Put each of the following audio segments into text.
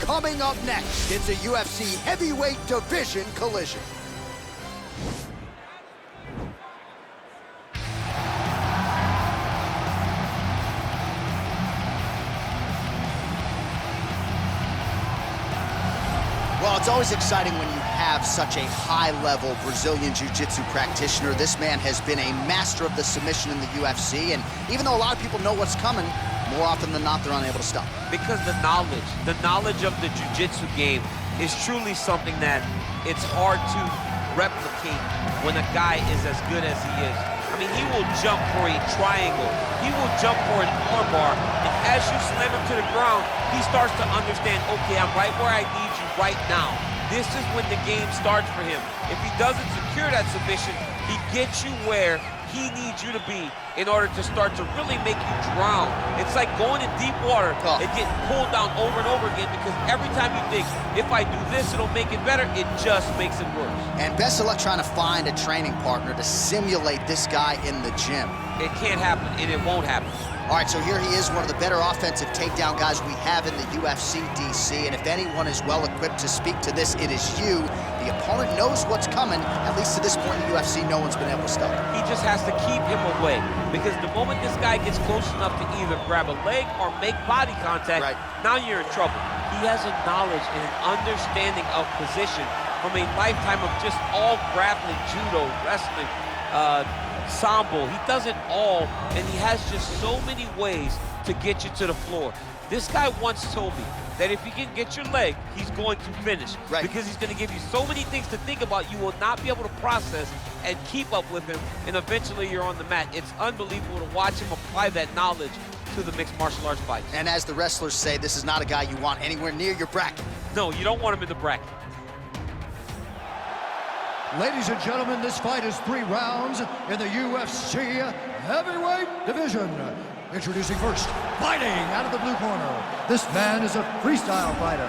Coming up next, it's a UFC heavyweight division collision. Well, it's always exciting when you have such a high-level Brazilian Jiu-Jitsu practitioner. This man has been a master of the submission in the UFC, and even though a lot of people know what's coming, more often than not, they're unable to stop. Because the knowledge of the Jiu-Jitsu game is truly something that it's hard to replicate when a guy is as good as he is. I mean, he will jump for a triangle. He will jump for an armbar. And as you slam him to the ground, he starts to understand, okay, I'm right where I need you right now. This is when the game starts for him. If he doesn't secure that submission, he gets you where he needs you to be in order to start to really make you drown. It's like going in deep water and getting pulled down over and over again, because every time you think, if I do this, it'll make it better, it just makes it worse. And best of luck trying to find a training partner to simulate this guy in the gym. It can't happen, and it won't happen. All right, so here he is, one of the better offensive takedown guys we have in the UFC, DC, and if anyone is well-equipped to speak to this, it is you. The opponent knows what's coming. At least to this point in the UFC, no one's been able to stop him. He just has to keep him away, because the moment this guy gets close enough to either grab a leg or make body contact, now you're in trouble. He has a knowledge and an understanding of position from a lifetime of just all grappling, judo, wrestling, sambo. He does it all, and he has just so many ways to get you to the floor. This guy once told me that if he can get your leg, he's going to finish. Because he's going to give you so many things to think about, you will not be able to process and keep up with him, and eventually you're on the mat. It's unbelievable to watch him apply that knowledge to the mixed martial arts fight. And as the wrestlers say, this is not a guy you want anywhere near your bracket. No, you don't want him in the bracket. Ladies and gentlemen, this fight is 3 rounds in the UFC heavyweight division. Introducing first, fighting out of the blue corner. This man is a freestyle fighter.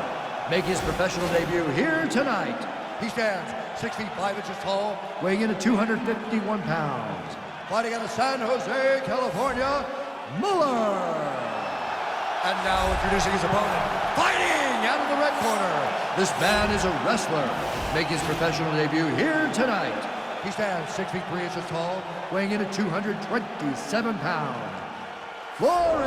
Make his professional debut here tonight. He stands 6 feet 5 inches tall, weighing in at 251 pounds. Fighting out of San Jose, California, Muller. And now introducing his opponent, fighting out of the red corner. This man is a wrestler. Make his professional debut here tonight. He stands 6 feet 3 inches tall, weighing in at 227 pounds. Flores.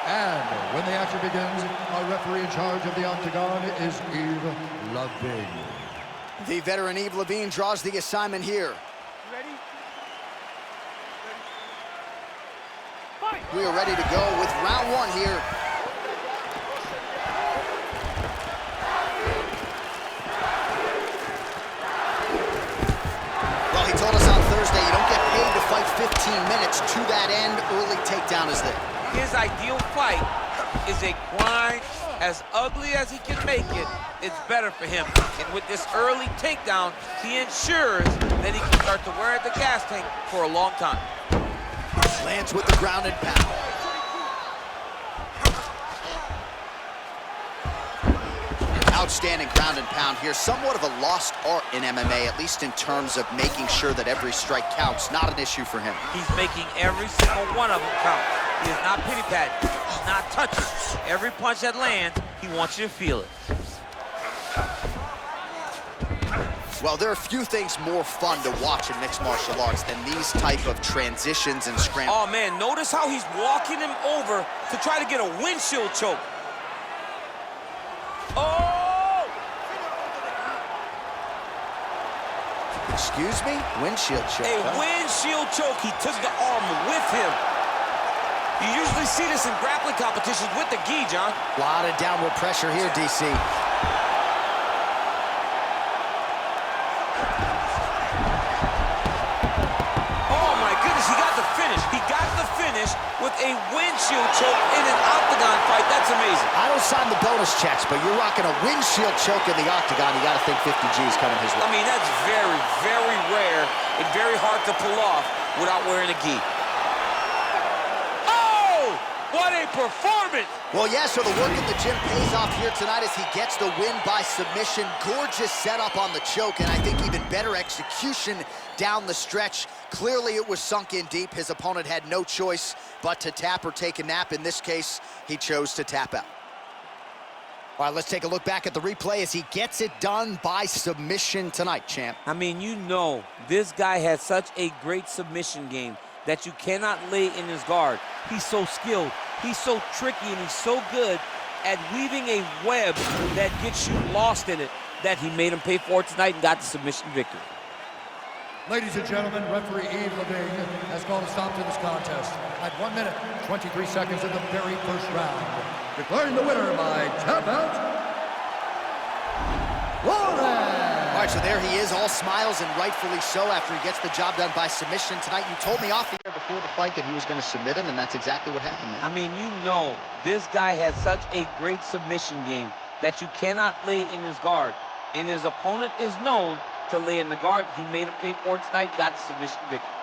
And when the action begins, our referee in charge of the octagon is Yves Levine. The veteran Yves Levine draws the assignment here. Ready? We are ready to go with round 1 here. Well, he told us on Thursday you don't get paid to fight 15 minutes. To that end, early takedown is there. His ideal fight is a grind. As ugly as he can make it, it's better for him. And with this early takedown, he ensures that he can start to wear at the gas tank for a long time. Lands with the ground and pound. Outstanding ground and pound here. Somewhat of a lost art in MMA, at least in terms of making sure that every strike counts. Not an issue for him. He's making every single one of them count. He is not pity-patting. He's not touching. Every punch that lands, he wants you to feel it. Well, there are few things more fun to watch in mixed martial arts than these type of transitions and scrambles. Oh, man, notice how he's walking him over to try to get a windshield choke. Oh! Excuse me? Windshield choke. A windshield choke. He took the arm with him. You usually see this in grappling competitions with the gi, John. A lot of downward pressure here, DC. Oh, my goodness, he got the finish. He got the finish with a windshield choke in an octagon fight. That's amazing. I don't sign the bonus checks, but you're rocking a windshield choke in the octagon. You got to think 50 G's coming his way. I mean, that's very, very rare and very hard to pull off without wearing a gi. What a performance! Well, yeah, so the work in the gym pays off here tonight as he gets the win by submission. Gorgeous setup on the choke, and I think even better execution down the stretch. Clearly it was sunk in deep. His opponent had no choice but to tap or take a nap. In this case, he chose to tap out. All right, let's take a look back at the replay as he gets it done by submission tonight, champ. I mean, you know, this guy has such a great submission game that you cannot lay in his guard. He's so skilled, he's so tricky, and he's so good at weaving a web that gets you lost in it that he made him pay for it tonight and got the submission victory. Ladies and gentlemen, referee Yves Levine has called a stop to this contest at 1 minute, 23 seconds in the very first round. Declaring the winner by tap out, Flores! All right, so there he is, all smiles, and rightfully so after he gets the job done by submission tonight. You told me off the air before the fight that he was going to submit him, and that's exactly what happened, man. I mean, you know, this guy has such a great submission game that you cannot lay in his guard. And his opponent is known to lay in the guard. He made him pay for it tonight, got the submission victory.